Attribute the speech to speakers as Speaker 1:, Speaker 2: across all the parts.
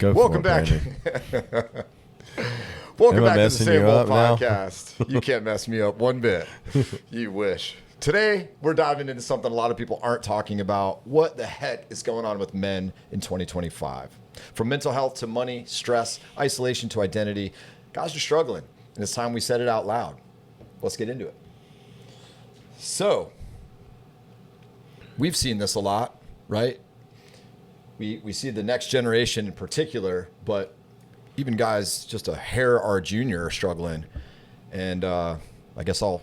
Speaker 1: Go
Speaker 2: Welcome
Speaker 1: for it,
Speaker 2: back.
Speaker 1: Brandon.
Speaker 2: Welcome
Speaker 1: Am I
Speaker 2: back to the
Speaker 1: messing
Speaker 2: Same
Speaker 1: you
Speaker 2: Old
Speaker 1: up now?
Speaker 2: Podcast. You can't mess me up one bit. You wish. Today, we're diving into something a lot of people aren't talking about. What the heck is going on with men in 2025? From mental health to money, stress, isolation to identity, guys are struggling. And it's time we said it out loud. Let's get into it. So, we've seen this a lot, right? We see the next generation in particular, but even guys just a hair our junior are struggling. And I guess I'll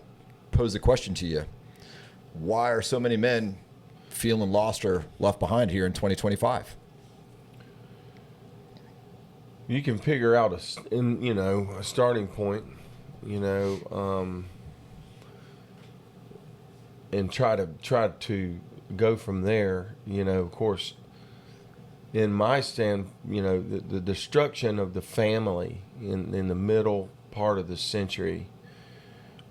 Speaker 2: pose a question to you. Why are so many men feeling lost or left behind here in 2025?
Speaker 3: You can figure out a starting point, and try to go from there. Of course, in my stand, the destruction of the family in the middle part of the century,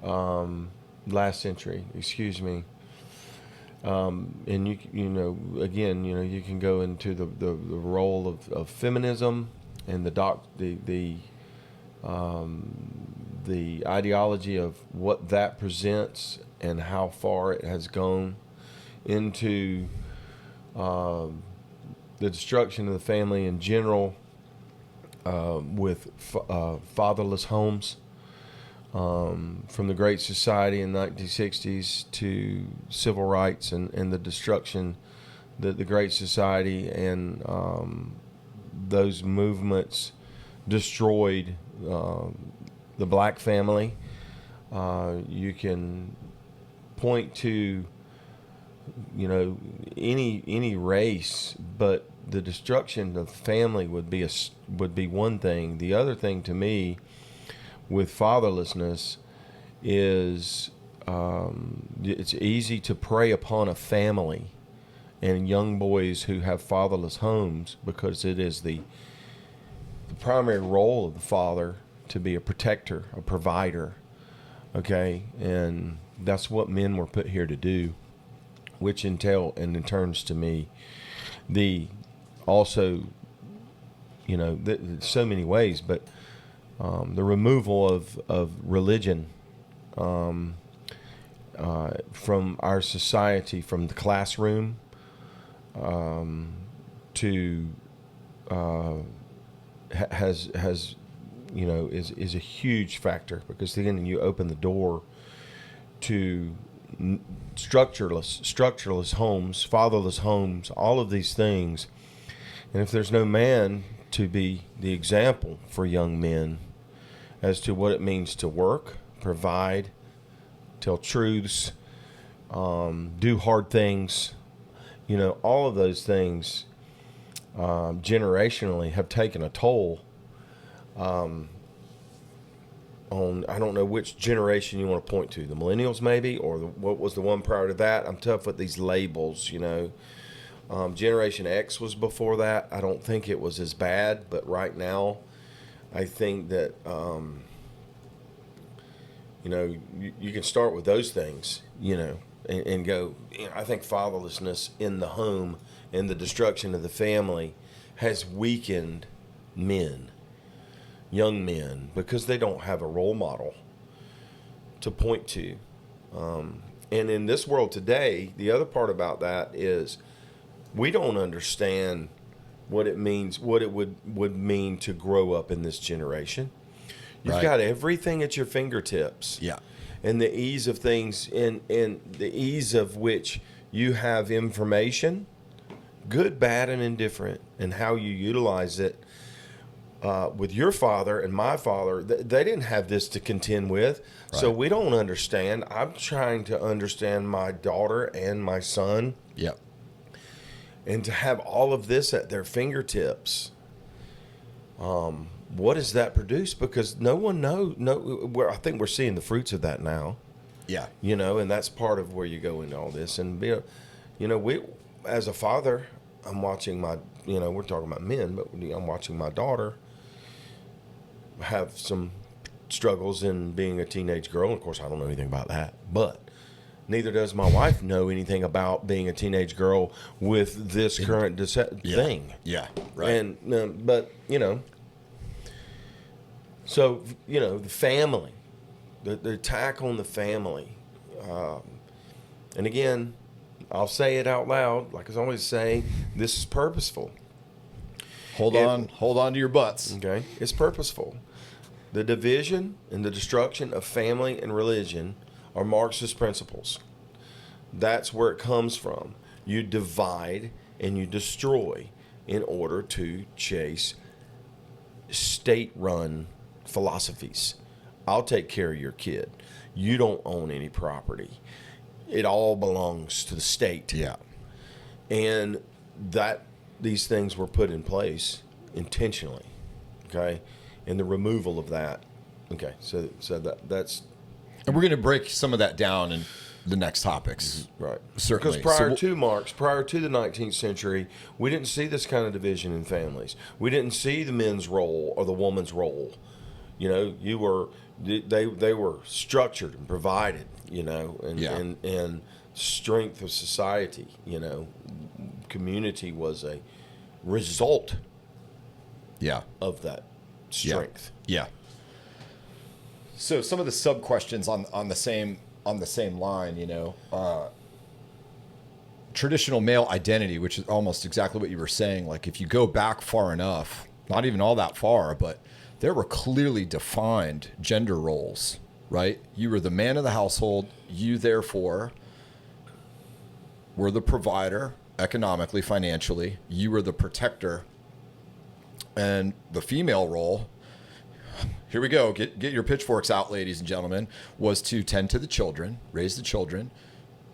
Speaker 3: last century, excuse me. And you can go into the role of feminism and the ideology of what that presents and how far it has gone into the destruction of the family in general, with fatherless homes, from the Great Society in the 1960s to civil rights and the destruction that the Great Society and those movements destroyed the black family. You can point to any race, but the destruction of family would be one thing. The other thing to me with fatherlessness is it's easy to prey upon a family and young boys who have fatherless homes, because it is the primary role of the father to be a protector, a provider. Okay, and that's what men were put here to do, which in turns to me, so many ways, but the removal of religion from our society, from the classroom to is a huge factor, because then you open the door to structureless homes, fatherless homes, all of these things. And if there's no man to be the example for young men as to what it means to work, provide, tell truths, do hard things, all of those things generationally have taken a toll on, I don't know which generation you want to point to, the millennials maybe, or what was the one prior to that. I'm tough with these labels, Generation X was before that. I don't think it was as bad, but right now I think that you can start with those things, and go, I think fatherlessness in the home and the destruction of the family has weakened men, young men, because they don't have a role model to point to. And in this world today, the other part about that is we don't understand what it means, what it would mean to grow up in this generation. You've got everything at your fingertips.
Speaker 2: Yeah.
Speaker 3: And the ease of things, and the ease of which you have information, good, bad, and indifferent, and how you utilize it. With your father and my father, they didn't have this to contend with, so we don't understand. I'm trying to understand my daughter and my son.
Speaker 2: Yep.
Speaker 3: And to have all of this at their fingertips, what does that produce? Because no one knows. I think we're seeing the fruits of that now.
Speaker 2: Yeah.
Speaker 3: And that's part of where you go into all this. And we, as a father, I'm watching my, we're talking about men, but I'm watching my daughter have some struggles in being a teenage girl. Of course, I don't know anything about that, but Neither does my wife know anything about being a teenage girl with this current thing.
Speaker 2: Yeah, right.
Speaker 3: And but so the family, the attack on the family, and again, I'll say it out loud, like I always say, this is purposeful.
Speaker 2: Hold on to your butts.
Speaker 3: Okay, it's purposeful. The division and the destruction of family and religion are Marxist principles. That's where it comes from. You divide and you destroy in order to chase state-run philosophies. I'll take care of your kid. You don't own any property. It all belongs to the state.
Speaker 2: Yeah.
Speaker 3: And these things were put in place intentionally. Okay? And the removal of that. Okay, so that's...
Speaker 2: And we're going to break some of that down in the next topics.
Speaker 3: Right.
Speaker 2: Certainly.
Speaker 3: Because prior to the 19th century, we didn't see this kind of division in families. We didn't see the men's role or the woman's role. They were structured and provided, and strength of society, community was a result of that strength.
Speaker 2: Yeah. So some of the sub questions on the same line, traditional male identity, which is almost exactly what you were saying. Like if you go back far enough, not even all that far, but there were clearly defined gender roles, right? You were the man of the household. You therefore were the provider economically, financially. You were the protector. And the female role, here we go, get your pitchforks out, ladies and gentlemen, was to tend to the children, raise the children,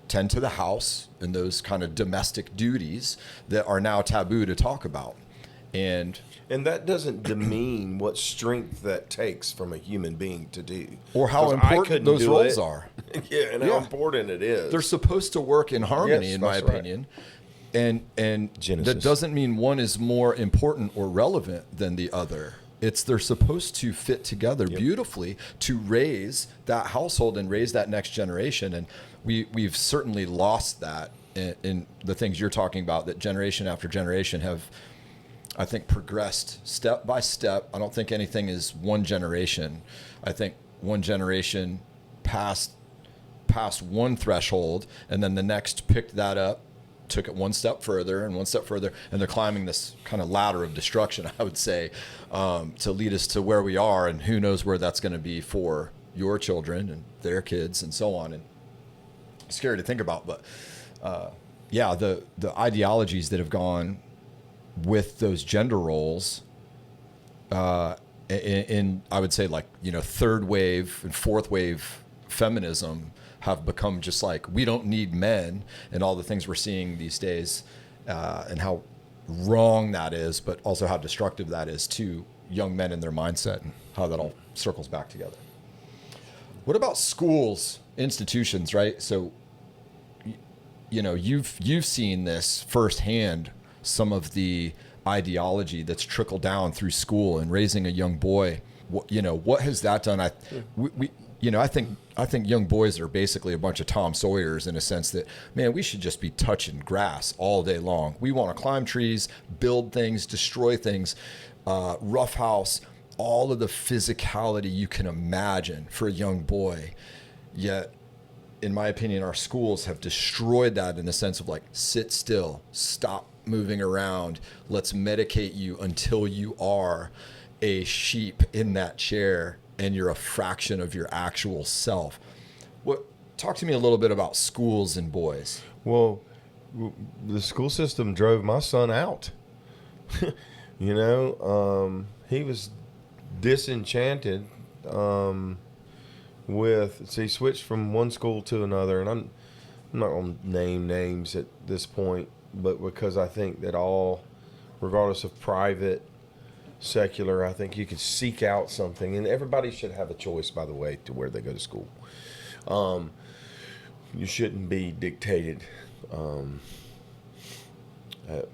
Speaker 2: tend to the house, and those kind of domestic duties that are now taboo to talk about. And
Speaker 3: that doesn't demean what strength that takes from a human being to do.
Speaker 2: Or how important those roles are.
Speaker 3: How important it is.
Speaker 2: They're supposed to work in harmony, in my opinion. Right. And that doesn't mean one is more important or relevant than the other. They're supposed to fit together beautifully to raise that household and raise that next generation. And we've certainly lost that in the things you're talking about, that generation after generation have, I think, progressed step by step. I don't think anything is one generation. I think one generation passed one threshold, and then the next picked that up, took it one step further, and they're climbing this kind of ladder of destruction, I would say, to lead us to where we are, and who knows where that's going to be for your children and their kids and so on. And it's scary to think about, but the ideologies that have gone with those gender roles in I would say, like, third wave and fourth wave feminism have become just like, we don't need men, and all the things we're seeing these days, and how wrong that is, but also how destructive that is to young men and their mindset, and how that all circles back together. What about schools, institutions, right? So, you've seen this firsthand, some of the ideology that's trickled down through school and raising a young boy. What has that done? I think young boys are basically a bunch of Tom Sawyers, in a sense that, man, we should just be touching grass all day long. We want to climb trees, build things, destroy things, roughhouse, all of the physicality you can imagine for a young boy. Yet, in my opinion, our schools have destroyed that, in the sense of, like, sit still, stop moving around, let's medicate you until you are a sheep in that chair and you're a fraction of your actual self. Talk to me a little bit about schools and boys.
Speaker 3: Well, the school system drove my son out. He was disenchanted he switched from one school to another, and I'm not going to name names at this point, but because I think that all, regardless of private, secular, I think you could seek out something, and everybody should have a choice, by the way, to where they go to school. You shouldn't be dictated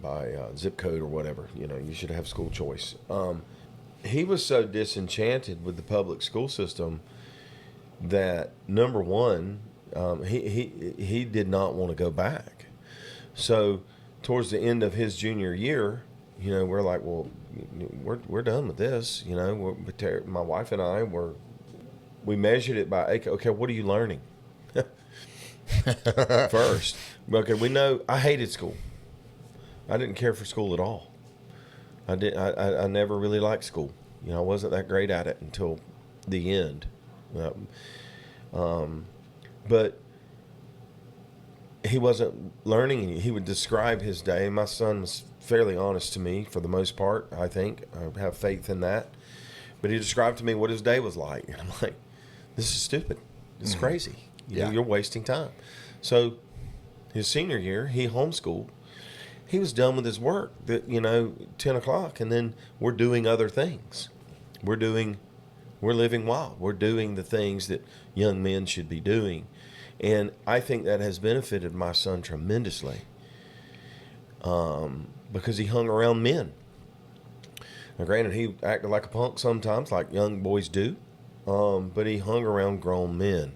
Speaker 3: by zip code or whatever. You should have school choice. He was so disenchanted with the public school system that, number one, He did not want to go back. So towards the end of his junior year, we're like, well, we're done with this. My wife and I we measured it by, okay, what are you learning? First, okay, we know I hated school. I didn't care for school at all. I never really liked school. I wasn't that great at it until the end. But he wasn't learning. He would describe his day. My son was fairly honest to me for the most part, I think. I have faith in that. But he described to me what his day was like. And I'm like, this is stupid. It's crazy. You're wasting time. So his senior year, he homeschooled. He was done with his work at 10 o'clock, and then we're doing other things. We're living wild. We're doing the things that young men should be doing. And I think that has benefited my son tremendously because he hung around men. Now, granted, he acted like a punk sometimes, like young boys do, but he hung around grown men.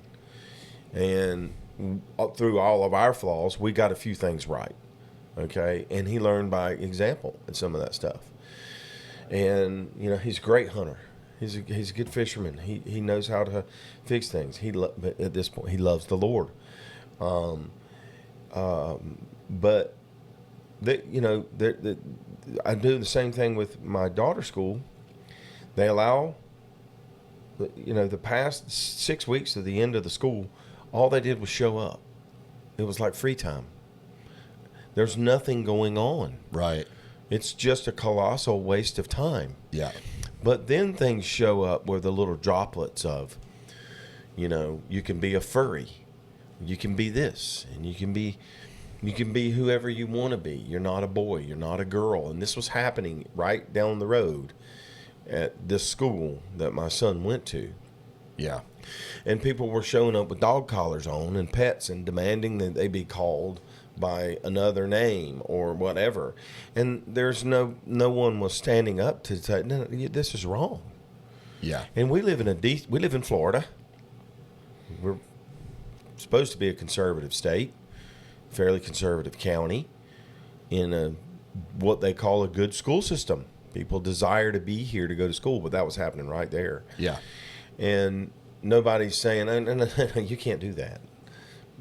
Speaker 3: And through all of our flaws, we got a few things right, okay? And he learned by example in some of that stuff. And, he's a great hunter. He's a good fisherman. He knows how to fix things. But at this point, he loves the Lord. But I do the same thing with my daughter's school. They allow, the past 6 weeks to the end of the school, all they did was show up. It was like free time. There's nothing going on.
Speaker 2: Right.
Speaker 3: It's just a colossal waste of time.
Speaker 2: Yeah.
Speaker 3: But then things show up where the little droplets of, you can be a furry, you can be this, and you can be whoever you want to be. You're not a boy, you're not a girl. And this was happening right down the road at this school that my son went to.
Speaker 2: Yeah.
Speaker 3: And people were showing up with dog collars on and pets and demanding that they be called by another name or whatever. And there's no one was standing up to say, no, this is wrong.
Speaker 2: Yeah.
Speaker 3: And we live in Florida. We're supposed to be a conservative state, fairly conservative county, in what they call a good school system. People desire to be here to go to school, but that was happening right there.
Speaker 2: Yeah.
Speaker 3: And nobody's saying, no, you can't do that,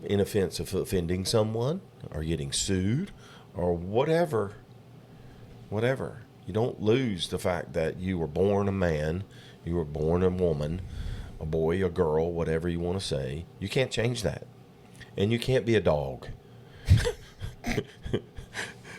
Speaker 3: in offense of offending someone or getting sued or whatever. You don't lose the fact that you were born a man, you were born a woman, a boy, a girl, whatever you want to say. You can't change that. And you can't be a dog.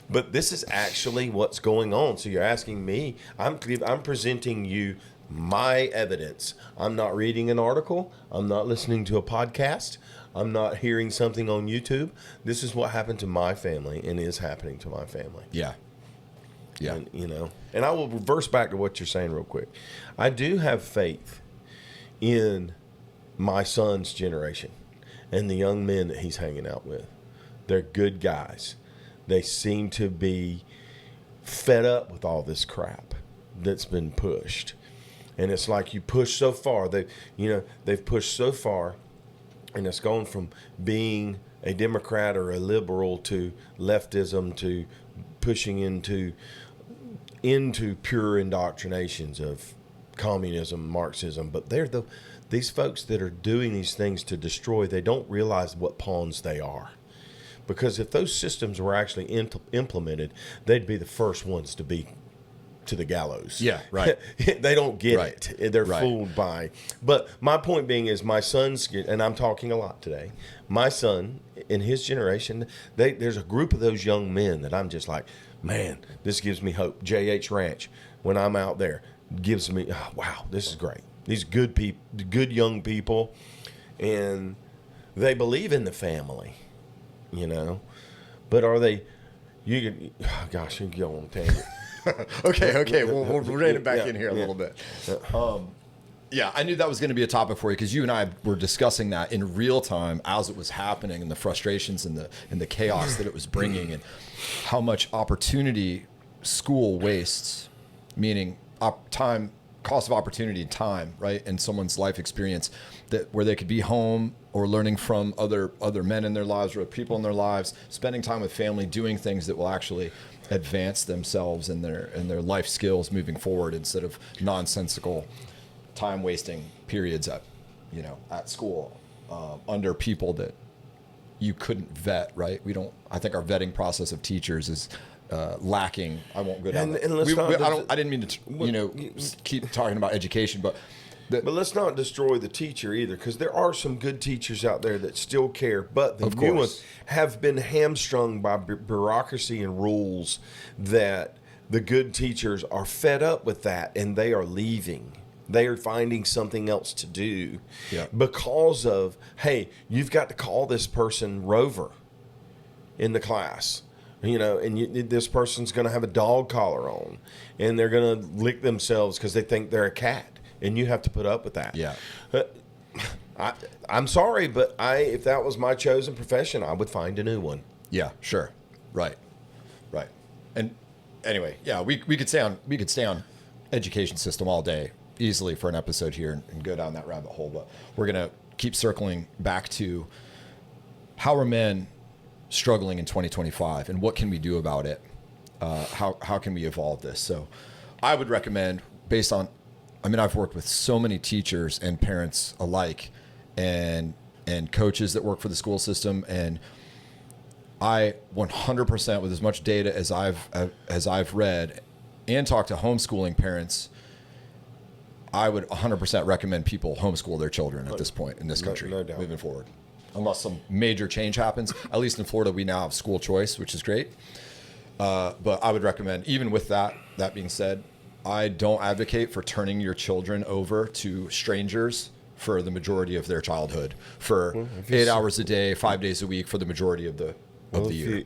Speaker 3: But this is actually what's going on. So you're asking me, I'm presenting you my evidence. I'm not reading an article. I'm not listening to a podcast. I'm not hearing something on YouTube. This is what happened to my family and is happening to my family.
Speaker 2: Yeah. Yeah.
Speaker 3: And I will reverse back to what you're saying real quick. I do have faith in my son's generation and the young men that he's hanging out with. They're good guys. They seem to be fed up with all this crap that's been pushed. And it's like you push so far. They've pushed so far, and it's gone from being a Democrat or a liberal to leftism to pushing into pure indoctrinations of communism, Marxism. But these folks that are doing these things to destroy, they don't realize what pawns they are. Because if those systems were actually implemented, they'd be the first ones to be to the gallows.
Speaker 2: Yeah, right.
Speaker 3: They don't get it. They're
Speaker 2: right.
Speaker 3: fooled by. But my point being is my son's, and I'm talking a lot today, my son in his generation, there's a group of those young men that I'm just like, man, this gives me hope. JH Ranch, when I'm out there, gives me, wow, this is great. These good people, good young people, and they believe in the family, But are they, gosh, you can go on a tangent.
Speaker 2: Okay. We'll rein it back in here a little bit. Yeah, I knew that was going to be a topic for you because you and I were discussing that in real time as it was happening and the frustrations and the chaos that it was bringing and how much opportunity school wastes, meaning time cost of opportunity and time, right, in someone's life experience, that where they could be home or learning from other men in their lives or people in their lives, spending time with family, doing things that will actually advance themselves and their life skills moving forward, instead of nonsensical time wasting periods at school under people that you couldn't vet, right? I think our vetting process of teachers is lacking. I won't go down. I didn't mean to, keep talking about education, but
Speaker 3: let's not destroy the teacher either, because there are some good teachers out there that still care. But the new ones have been hamstrung by bureaucracy and rules that the good teachers are fed up with that, and they are leaving. They are finding something else to do because of, hey, you've got to call this person Rover in the class. And this person's going to have a dog collar on, and they're going to lick themselves because they think they're a cat, and you have to put up with that.
Speaker 2: Yeah.
Speaker 3: I'm sorry, but if that was my chosen profession, I would find a new one.
Speaker 2: Yeah, sure. Right. And anyway, we could stay on education system all day easily for an episode here and go down that rabbit hole, but we're going to keep circling back to how are men struggling in 2025 and what can we do about it? How can we evolve this? So I would recommend, I've worked with so many teachers and parents alike and coaches that work for the school system, and I 100%, with as much data as I've read and talked to homeschooling parents, I would 100% recommend people homeschool their children at this point in this country,
Speaker 3: no doubt,
Speaker 2: moving forward. Unless some major change happens. At least in Florida, we now have school choice, which is great. But I would recommend, even with that being said, I don't advocate for turning your children over to strangers for the majority of their childhood, for 8 hours a day, 5 days a week for the majority of the year.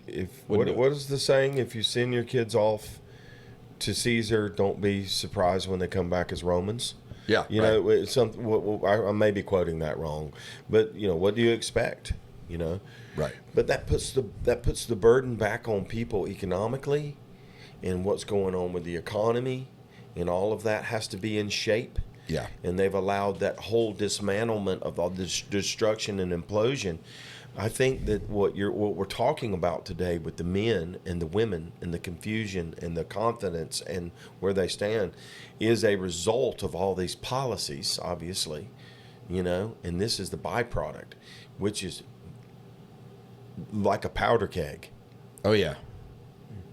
Speaker 3: What is the saying? If you send your kids off to Caesar, don't be surprised when they come back as Romans.
Speaker 2: Yeah,
Speaker 3: it's I may be quoting that wrong, but what do you expect?
Speaker 2: Right.
Speaker 3: But that puts the burden back on people economically, and what's going on with the economy, and all of that has to be in shape.
Speaker 2: Yeah.
Speaker 3: And they've allowed that whole dismantlement of all this destruction and implosion. I think that what we're talking about today with the men and the women and the confusion and the confidence and where they stand is a result of all these policies, obviously, and this is the byproduct, which is like a powder keg.
Speaker 2: Oh, yeah.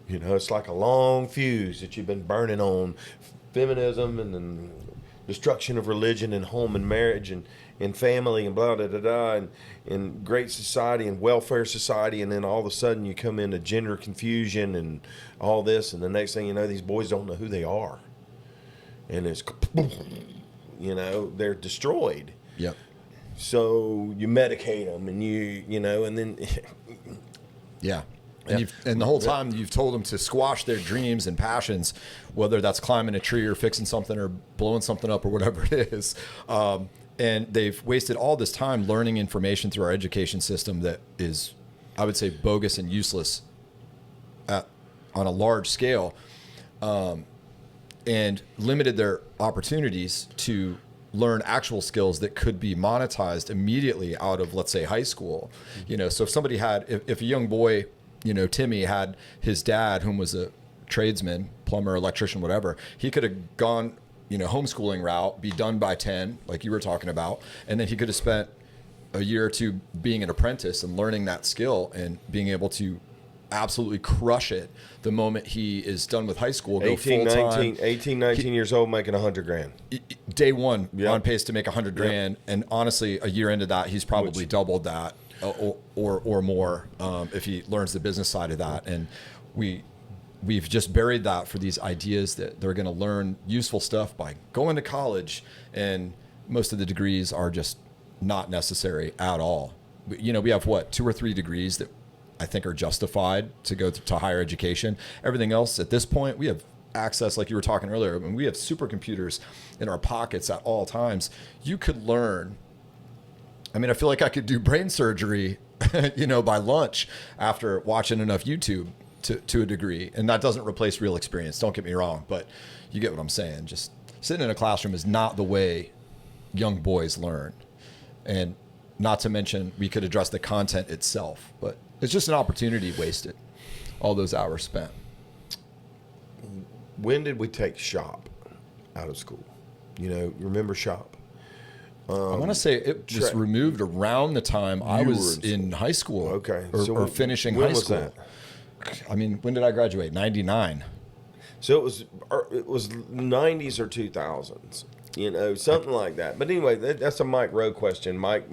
Speaker 3: It's like a long fuse that you've been burning on feminism and then destruction of religion and home and marriage and family and blah, blah, blah, blah, and great society and welfare society, and then all of a sudden you come into gender confusion and all this, and the next thing you know, these boys don't know who they are. And it's, they're destroyed.
Speaker 2: Yep.
Speaker 3: So you medicate them, and and then...
Speaker 2: Yeah. And the whole time you've told them to squash their dreams and passions, whether that's climbing a tree or fixing something or blowing something up or whatever it is. And they've wasted all this time learning information through our education system that is, I would say, bogus and useless on a large scale, and limited their opportunities to learn actual skills that could be monetized immediately out of, let's say, high school. So if somebody if a young boy, Timmy had his dad, whom was a tradesman, plumber, electrician, whatever, he could have gone, homeschooling route, be done by 10, like you were talking about. And then he could have spent a year or two being an apprentice and learning that skill and being able to absolutely crush it the moment he is done with high school, go full time.
Speaker 3: 19 years old, making $100,000.
Speaker 2: Day one, on pace to make $100,000. And honestly, a year into that, he's probably doubled that or more if he learns the business side of that. And we've just buried that for these ideas that they're going to learn useful stuff by going to college, and most of the degrees are just not necessary at all. We have 2 or 3 degrees that I think are justified to go to higher education. Everything else at this point, we have access, like you were talking earlier. We have supercomputers in our pockets at all times. You could learn. I feel like I could do brain surgery, by lunch after watching enough YouTube to a degree. And that doesn't replace real experience. Don't get me wrong, but you get what I'm saying. Just sitting in a classroom is not the way young boys learn. And not to mention, we could address the content itself, but it's just an opportunity wasted, all those hours spent.
Speaker 3: When did we take shop out of school? You know, remember shop?
Speaker 2: I want to say it was removed around the time I was in high school.
Speaker 3: Okay.
Speaker 2: Or finishing high school. When was that? I mean, when did I graduate? 99.
Speaker 3: So it was 90s or 2000s, you know, something like that. But anyway, that's a Mike Rowe question. Mike,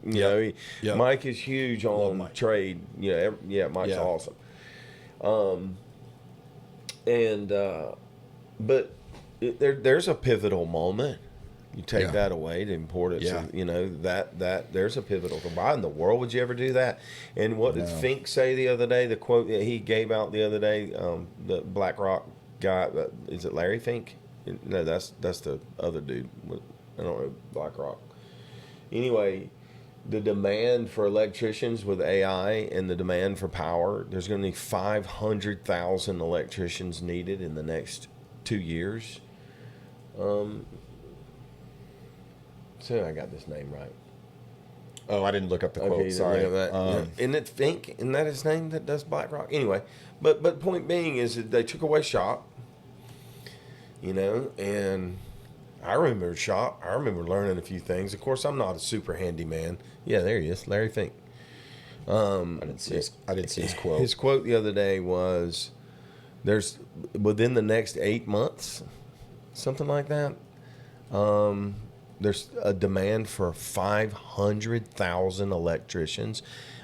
Speaker 3: you know, Mike is huge on trade. You know, Mike's awesome. But there's a pivotal moment. You take that away, the importance of, you know, that there's a pivotal. Why in the world would you ever do that? And what did Fink say the other day? The quote that he gave out the other day, the BlackRock guy, is it Larry Fink? No, that's the other dude. I don't know, BlackRock. Anyway, the demand for electricians with AI and the demand for power, there's going to be 500,000 electricians needed in the next 2 years. So I got this name right.
Speaker 2: Oh, I didn't look up the quote. Sorry.
Speaker 3: Isn't it Fink? Isn't that his name that does BlackRock? Anyway, but point being is that they took away shop, you know, and I remember shop. I remember learning a few things. Of course, I'm not a super handy man. Yeah, there he is, Larry Fink. I didn't see his quote. His quote the other day was, "There's within the next 8 months, something like that. There's a demand for 500,000 electricians,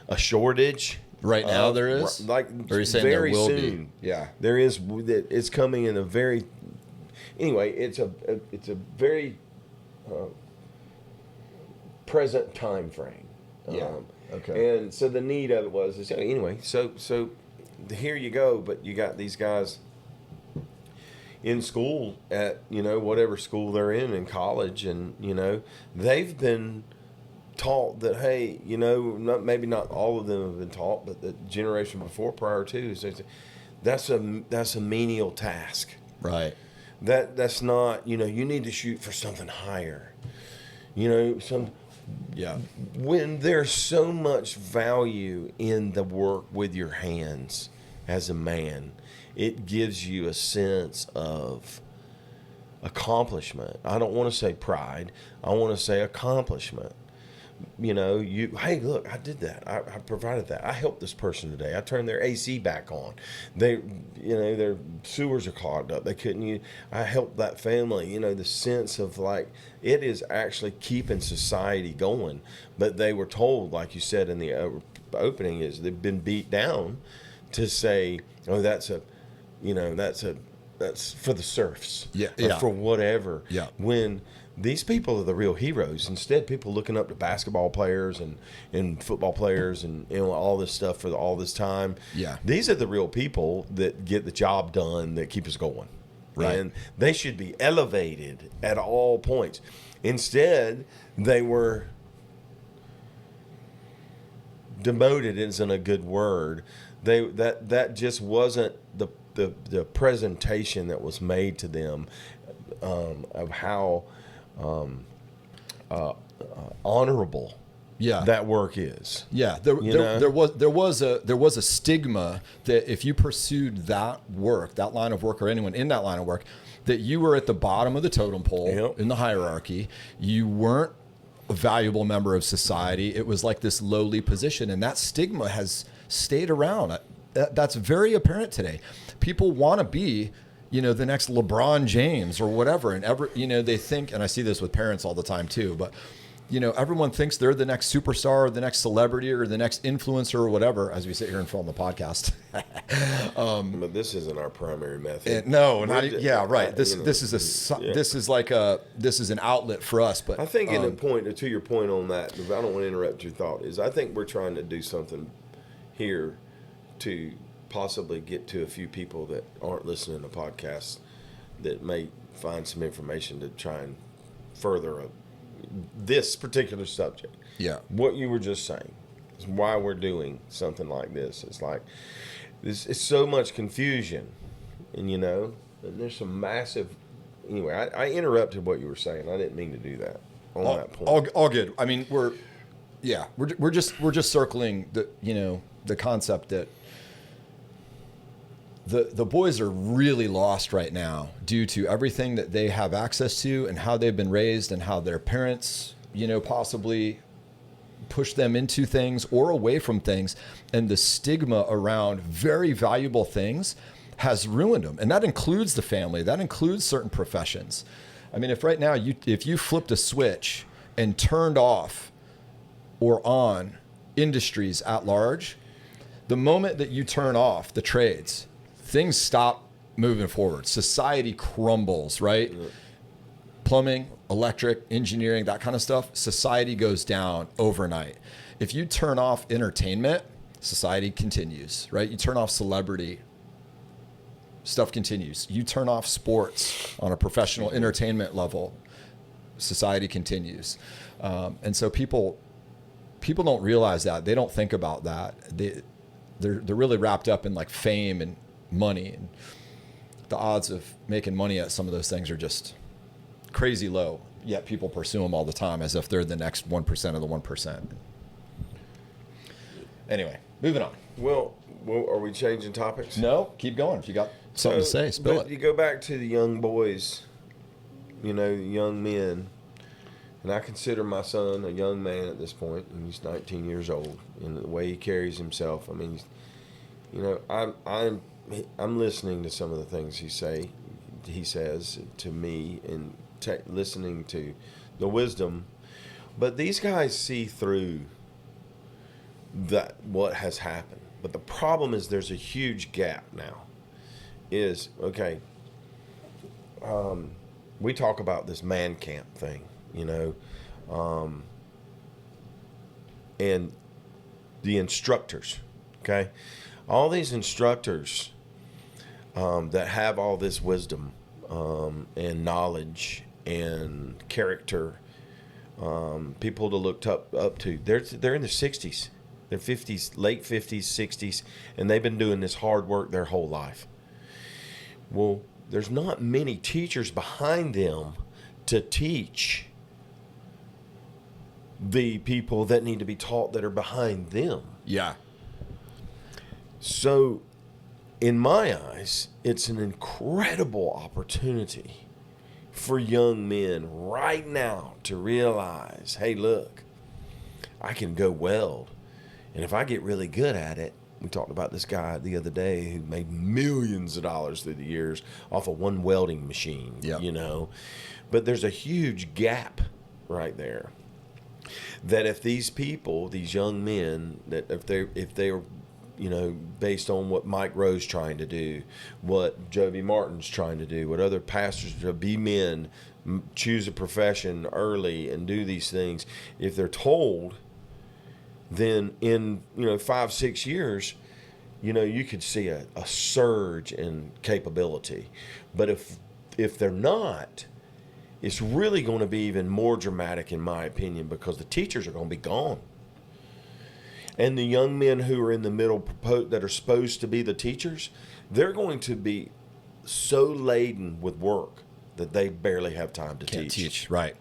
Speaker 3: a shortage."
Speaker 2: Right now there is?
Speaker 3: Like,
Speaker 2: or are you saying
Speaker 3: very
Speaker 2: there will
Speaker 3: soon.
Speaker 2: be? Yeah.
Speaker 3: There is. It's coming in a very... Anyway, it's a very present time frame.
Speaker 2: Okay.
Speaker 3: And so the need of it was... Anyway, so here you go, but you got these guys in school at, you know, whatever school they're in college, and, you know, they've been taught that, hey, you know, maybe not all of them have been taught, but the generation before, prior to, is that's a menial task.
Speaker 2: Right.
Speaker 3: That's not, you know, you need to shoot for something higher. You know, when there's so much value in the work with your hands as a man, it gives you a sense of accomplishment. I don't want to say pride. I want to say accomplishment. You know, hey, look, I did that. I provided that. I helped this person today. I turned their AC back on. They, you know, their sewers are clogged up. They couldn't use. I helped that family. You know, the sense of, like, it is actually keeping society going. But they were told, like you said in the opening, is they've been beat down to say, oh, that's for the serfs. Or for whatever.
Speaker 2: Yeah.
Speaker 3: When these people are the real heroes. Instead, people looking up to basketball players and football players and, you know, all this stuff for all this time.
Speaker 2: Yeah.
Speaker 3: These are the real people that get the job done, that keep us going.
Speaker 2: Right.
Speaker 3: And they should be elevated at all points. Instead, they were demoted isn't a good word. That just wasn't the presentation that was made to them of how honorable that work is.
Speaker 2: Yeah, there was a stigma that if you pursued that work, that line of work, or anyone in that line of work, that you were at the bottom of the totem pole in the hierarchy. You weren't a valuable member of society. It was like this lowly position, and that stigma has stayed around. That's very apparent today. People want to be, you know, the next LeBron James or whatever, and they think, and I see this with parents all the time too, but, you know, everyone thinks they're the next superstar or the next celebrity or the next influencer or whatever, as we sit here and film the podcast.
Speaker 3: But this isn't our primary method.
Speaker 2: This is an outlet for us. But
Speaker 3: I think to your point on that, I don't want to interrupt your thought, is I think we're trying to do something here to possibly get to a few people that aren't listening to podcasts that may find some information to try and further this particular subject.
Speaker 2: Yeah.
Speaker 3: What you were just saying is why we're doing something like this. It's like, it's so much confusion, and, you know, and there's some massive anyway, I interrupted what you were saying. I didn't mean to do that on that point.
Speaker 2: All good. I mean, we're just circling the concept that the boys are really lost right now due to everything that they have access to and how they've been raised and how their parents, possibly push them into things or away from things. And the stigma around very valuable things has ruined them. And that includes the family. That includes certain professions. I mean, if right now if you flipped a switch and turned off or on industries at large, the moment that you turn off the trades, things stop moving forward. Society crumbles, right? Yeah. Plumbing, electric, engineering, that kind of stuff, society goes down overnight. If you turn off entertainment, society continues, right? You turn off celebrity, stuff continues. You turn off sports on a professional entertainment level, society continues. And so people don't realize that. They don't think about that. They're really wrapped up in like fame and money, and the odds of making money at some of those things are just crazy low, yet people pursue them all the time as if they're the next 1% of the 1%. Anyway, moving on.
Speaker 3: Well, are we changing topics?
Speaker 2: No, keep going. If you got something to say, spill it.
Speaker 3: You go back to the young boys, young men, and I consider my son a young man at this point, and he's 19 years old, and the way he carries himself. I mean, I'm listening to some of the things he says to me, and listening to the wisdom, but these guys see through that what has happened. But the problem is there's a huge gap now. We talk about this man camp thing, and the instructors, okay? All these instructors that have all this wisdom and knowledge and character, people to look up to. They're in their 60s, their 50s, late 50s, 60s, and they've been doing this hard work their whole life. Well, there's not many teachers behind them to teach the people that need to be taught that are behind them.
Speaker 2: Yeah.
Speaker 3: So, in my eyes, it's an incredible opportunity for young men right now to realize, hey, look, I can go weld. And if I get really good at it, we talked about this guy the other day who made millions of dollars through the years off of one welding machine, But there's a huge gap right there. That if these people, these young men, that if they're based on what Mike Rowe's trying to do, what Joby Martin's trying to do, what other pastors to be men, choose a profession early and do these things. If they're told, then in 5-6 years, you could see a surge in capability. But if they're not, it's really going to be even more dramatic, in my opinion, because the teachers are going to be gone. And the young men who are in the middle that are supposed to be the teachers, they're going to be so laden with work that they barely have time to teach.
Speaker 2: Right.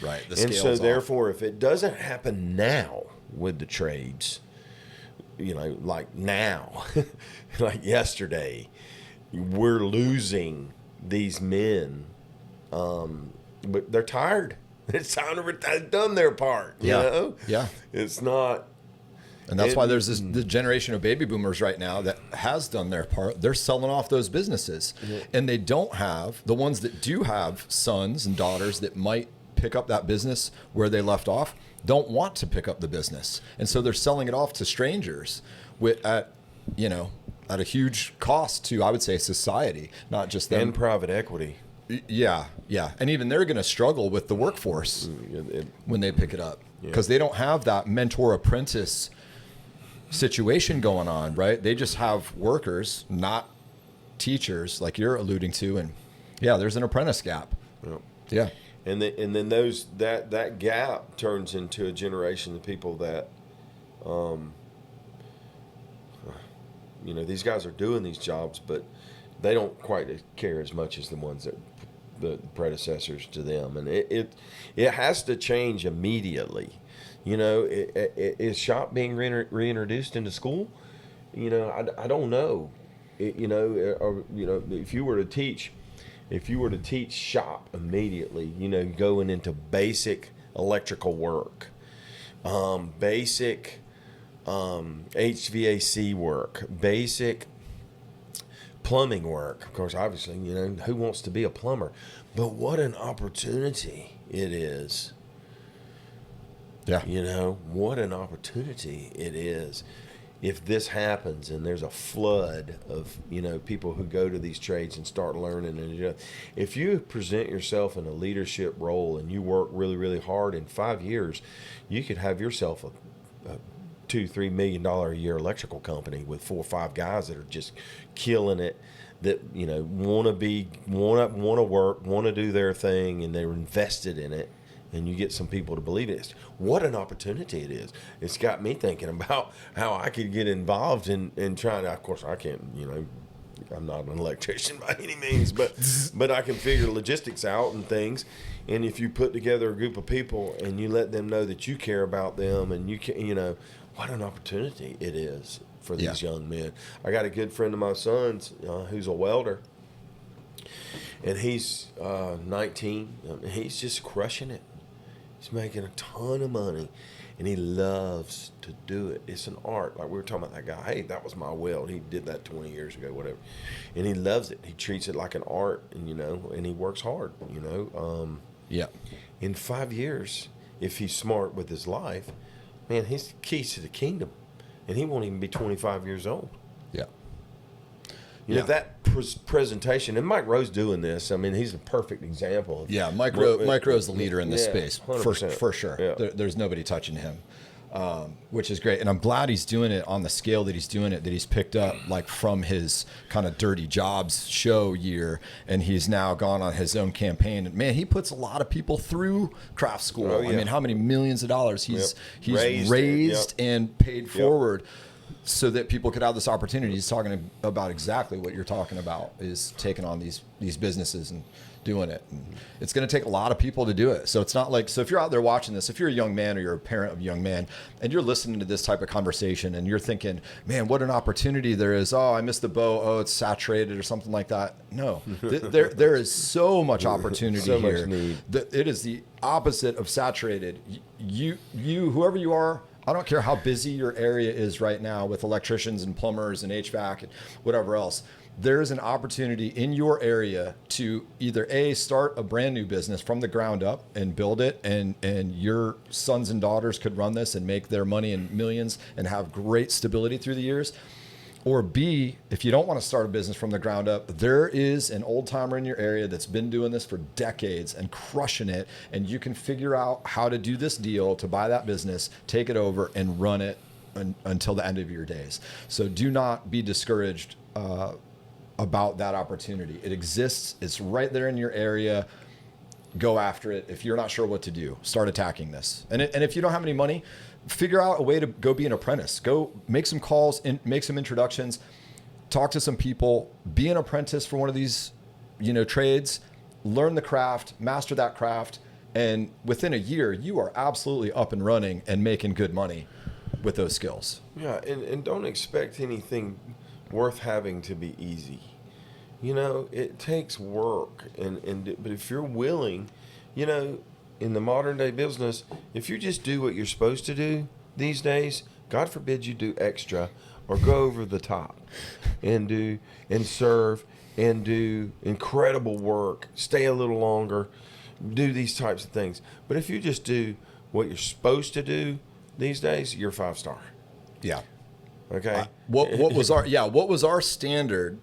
Speaker 2: The
Speaker 3: and so, therefore, if it doesn't happen now with the trades, like now, like yesterday, we're losing these men. But they're tired. It's time to they've done their part.
Speaker 2: Yeah.
Speaker 3: It's not.
Speaker 2: And that's why there's the generation of baby boomers right now that has done their part. They're selling off those businesses. And they don't have, the ones that do have sons and daughters that might pick up that business where they left off, don't want to pick up the business. And so they're selling it off to strangers at a huge cost to, I would say, society, not just them.
Speaker 3: And private equity.
Speaker 2: Yeah. And even they're going to struggle with the workforce when they pick it up because they don't have that mentor-apprentice situation going on, right? They just have workers, not teachers, like you're alluding to, and there's an apprentice gap. Yeah.
Speaker 3: And then that gap turns into a generation of people that, these guys are doing these jobs, but they don't quite care as much as the ones that the predecessors to them, and it has to change immediately. Is shop being reintroduced into school? I don't know. If you were to teach shop immediately, going into basic electrical work, basic HVAC work, basic plumbing work. Of course, obviously, who wants to be a plumber? But what an opportunity it is.
Speaker 2: Yeah.
Speaker 3: What an opportunity it is. If this happens and there's a flood of, people who go to these trades and start learning, and if you present yourself in a leadership role and you work really, really hard, in 5 years, you could have yourself a $2-3 million a year electrical company with 4 or 5 guys that are just killing it, that want to work, want to do their thing, and they're invested in it. And you get some people to believe it. What an opportunity it is. It's got me thinking about how I could get involved in trying to, of course, I can't, I'm not an electrician by any means, but I can figure logistics out and things. And if you put together a group of people and you let them know that you care about them, and you can, what an opportunity it is for these young men. I got a good friend of my son's who's a welder, and he's 19. He's just crushing it. He's making a ton of money, and he loves to do it. It's an art. Like we were talking about that guy. Hey, that was my weld. He did that 20 years ago, whatever. And he loves it. He treats it like an art, and and he works hard. In 5 years, if he's smart with his life, man, he's keys to the kingdom, and he won't even be 25 years old.
Speaker 2: Yeah.
Speaker 3: That presentation, and Mike Rowe's doing this. I mean, he's a perfect example of.
Speaker 2: Yeah, Mike Rowe's the leader in this space,
Speaker 3: 100%.
Speaker 2: for sure.
Speaker 3: Yeah.
Speaker 2: There's nobody touching him, which is great. And I'm glad he's doing it on the scale that he's doing it, that he's picked up like from his kind of Dirty Jobs show year, and he's now gone on his own campaign. And man, he puts a lot of people through craft school.
Speaker 3: Oh, yeah.
Speaker 2: I mean, how many millions of dollars he's
Speaker 3: raised
Speaker 2: and paid forward, so that people could have this opportunity. He's talking about exactly what you're talking about, is taking on these businesses and doing it. And it's going to take a lot of people to do it. So it's not like, so if you're out there watching this, if you're a young man or you're a parent of a young man and you're listening to this type of conversation and you're thinking, man, what an opportunity there is. Oh, I missed the boat. Oh, it's saturated or something like that. No, there is so much opportunity
Speaker 3: so
Speaker 2: here.
Speaker 3: much need.
Speaker 2: It is the opposite of saturated. You, whoever you are, I don't care how busy your area is right now with electricians and plumbers and HVAC and whatever else. There is an opportunity in your area to either start a brand new business from the ground up and build it, and your sons and daughters could run this and make their money in millions and have great stability through the years. Or B, if you don't want to start a business from the ground up, there is an old timer in your area that's been doing this for decades and crushing it, and you can figure out how to do this deal to buy that business, take it over, and run it until the end of your days. So do not be discouraged about that opportunity. It exists. It's right there in your area. Go after it. If you're not sure what to do, start attacking this. And if you don't have any money, figure out a way to go be an apprentice. Go make some calls, make some introductions, talk to some people, be an apprentice for one of these, trades, learn the craft, master that craft. And within a year, you are absolutely up and running and making good money with those skills.
Speaker 3: Yeah. And don't expect anything worth having to be easy. It takes work, but if you're willing, in the modern day business, if you just do what you're supposed to do these days, God forbid you do extra or go over the top and serve and do incredible work, stay a little longer, do these types of things. But if you just do what you're supposed to do these days, you're 5-star.
Speaker 2: Yeah.
Speaker 3: Okay.
Speaker 2: What was our standard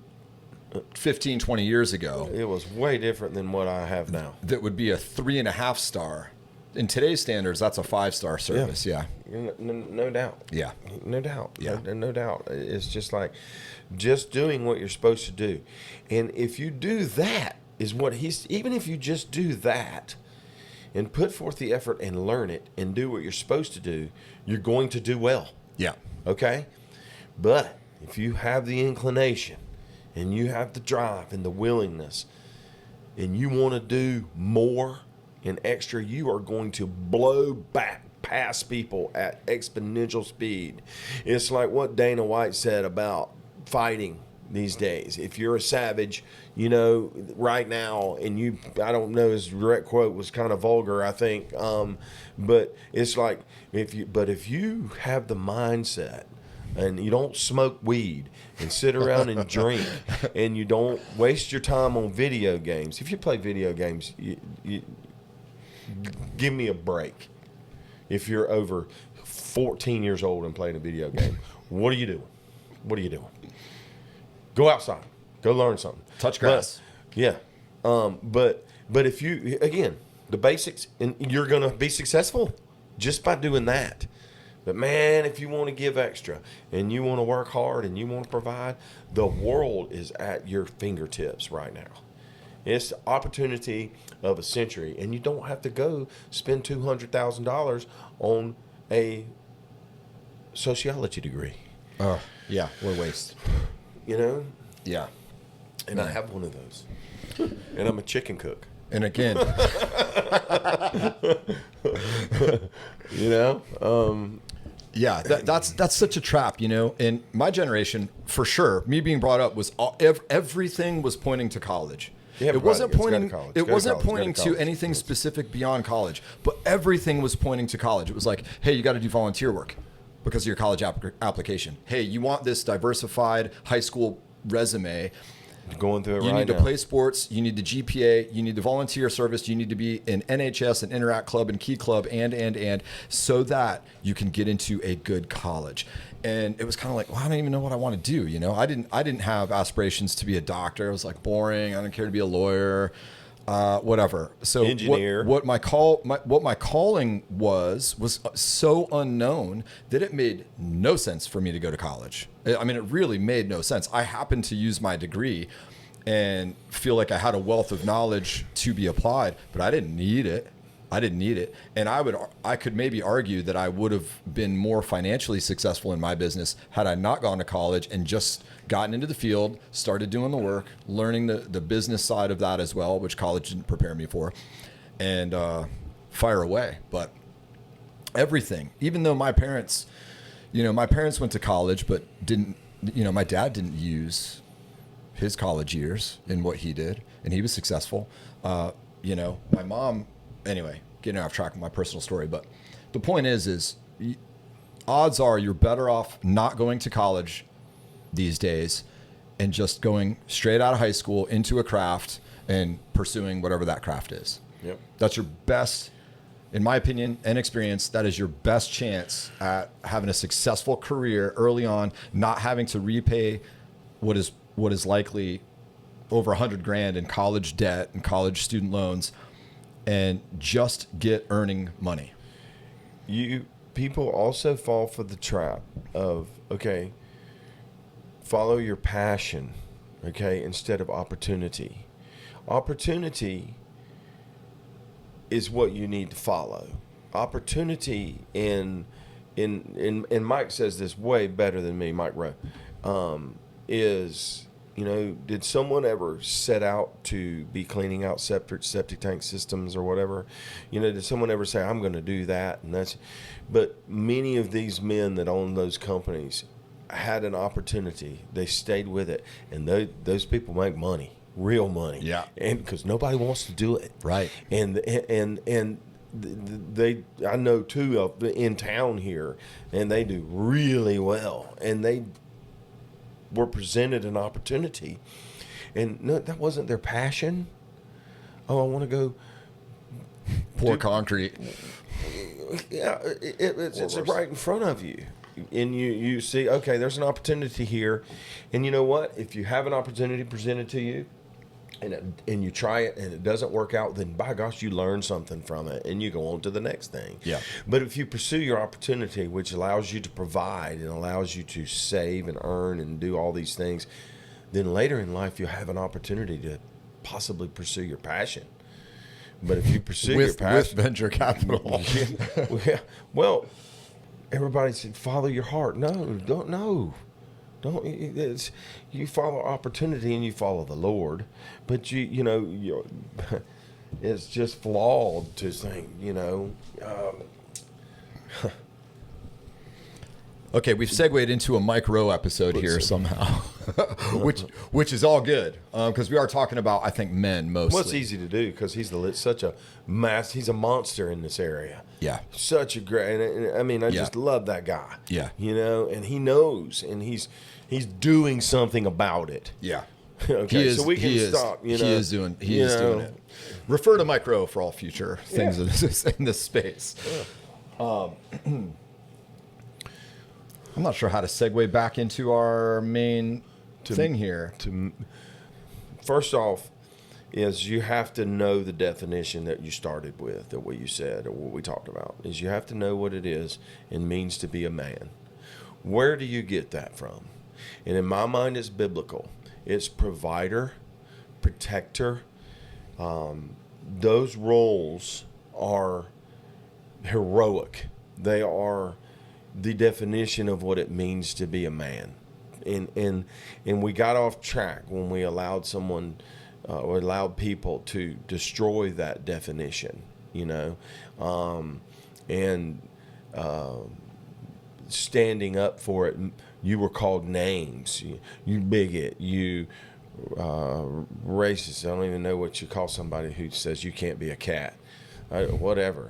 Speaker 2: 15, 20 years ago?
Speaker 3: It was way different than what I have now.
Speaker 2: That would be a 3.5 star. In today's standards, that's a 5-star service. Yeah.
Speaker 3: No doubt.
Speaker 2: Yeah.
Speaker 3: No doubt.
Speaker 2: Yeah.
Speaker 3: No doubt. It's just like just doing what you're supposed to do. And if you do that, even if you just do that and put forth the effort and learn it and do what you're supposed to do, you're going to do well.
Speaker 2: Yeah.
Speaker 3: Okay? But if you have the inclination and you have the drive and the willingness, and you want to do more and extra, you are going to blow back past people at exponential speed. It's like what Dana White said about fighting these days. If you're a savage, you know, right now, and you, I don't know, his direct quote was kind of vulgar, I think, but it's like, if you have the mindset and you don't smoke weed and sit around and drink and you don't waste your time on video games. If you play video games, you give me a break. If you're over 14 years old and playing a video game, what are you doing? What are you doing? Go outside. Go learn something.
Speaker 2: Touch grass.
Speaker 3: But if you, again, the basics, and you're going to be successful just by doing that. But man, if you want to give extra and you want to work hard and you want to provide, the world is at your fingertips right now. It's the opportunity of a century, and you don't have to go spend $200,000 on a sociology degree.
Speaker 2: Yeah, what a waste.
Speaker 3: You know?
Speaker 2: Yeah.
Speaker 3: And I have one of those. And I'm a chicken cook.
Speaker 2: And again,
Speaker 3: You know?
Speaker 2: yeah, that's such a trap, you know. In my generation, for sure, me being brought up was everything was pointing to college.
Speaker 3: Yeah,
Speaker 2: It wasn't pointing.
Speaker 3: college.
Speaker 2: It wasn't pointing
Speaker 3: Go
Speaker 2: to
Speaker 3: college.
Speaker 2: anything specific beyond college, but everything was pointing to college. It was like, hey, you got to do volunteer work because of your college application. Hey, you want this diversified high school resume.
Speaker 3: Going through it
Speaker 2: You
Speaker 3: right
Speaker 2: need to
Speaker 3: now.
Speaker 2: play sports. You need the GPA. You need the volunteer service. You need to be in NHS and Interact Club and Key Club and so that you can get into a good college. And it was kind of like, well, I don't even know what I want to do. You know, I didn't have aspirations to be a doctor. I was like boring. I didn't care to be a lawyer, whatever. So
Speaker 3: Engineer.
Speaker 2: what my calling was so unknown that it made no sense for me to go to college. I mean, it really made no sense. I happened to use my degree and feel like I had a wealth of knowledge to be applied, but I didn't need it. And I could maybe argue that I would have been more financially successful in my business had I not gone to college and just gotten into the field, started doing the work, learning the business side of that as well, which college didn't prepare me for, and fire away. But everything, even though my parents went to college, but didn't, my dad didn't use his college years in what he did, and he was successful. My mom, anyway, getting off track of my personal story, but the point is odds are you're better off not going to college these days and just going straight out of high school into a craft and pursuing whatever that craft is.
Speaker 3: Yep.
Speaker 2: That's your best, in my opinion and experience, that is your best chance at having a successful career early on, not having to repay what is likely over $100,000 in college debt and college student loans, and just get earning money.
Speaker 3: People also fall for the trap of, okay, follow your passion, okay, instead of opportunity. Opportunity is what you need to follow. Opportunity and Mike says this way better than me, Mike Rowe, is, did someone ever set out to be cleaning out septic tank systems or whatever? Did someone ever say, I'm going to do that? But many of these men that own those companies had an opportunity. They stayed with it, and those people make money, real money.
Speaker 2: Yeah.
Speaker 3: And because nobody wants to do it.
Speaker 2: Right.
Speaker 3: And they, I know two of in town here, and they do really well, and they were presented an opportunity, and no, that wasn't their passion. Oh, I want to go
Speaker 2: Pour concrete.
Speaker 3: Yeah, it's right in front of you, and you see, okay, there's an opportunity here, and you know what? If you have an opportunity presented to you, and you try it and it doesn't work out, then by gosh, you learn something from it and you go on to the next thing.
Speaker 2: Yeah.
Speaker 3: But if you pursue your opportunity, which allows you to provide and allows you to save and earn and do all these things, then later in life you'll have an opportunity to possibly pursue your passion. But if you pursue your passion
Speaker 2: with venture capital,
Speaker 3: well, everybody said follow your heart. No, don't. No, Don't you follow opportunity and you follow the Lord, but you it's just flawed to think,
Speaker 2: Okay, we've segued into a Mike Rowe episode here somehow, which is all good because we are talking about, I think, men mostly.
Speaker 3: Well, it's easy to do because he's such a he's a monster in this area.
Speaker 2: Yeah,
Speaker 3: such a great. And I mean, I just love that guy.
Speaker 2: Yeah,
Speaker 3: and he knows, and he's doing something about it.
Speaker 2: Yeah.
Speaker 3: Okay, so we can stop.
Speaker 2: He is doing it. Refer to Mike Rowe for all future things in this space. Yeah. I'm not sure how to segue back into our main thing here.
Speaker 3: First off, is you have to know the definition that you started with, that what you said or what we talked about. Is you have to know what it is and means to be a man. Where do you get that from? And in my mind, it's biblical. It's provider, protector. Those roles are heroic. They are the definition of what it means to be a man. And we got off track when we allowed people to destroy that definition, and standing up for it. You were called names, you bigot, you racist. I don't even know what you call somebody who says you can't be a cat. Whatever.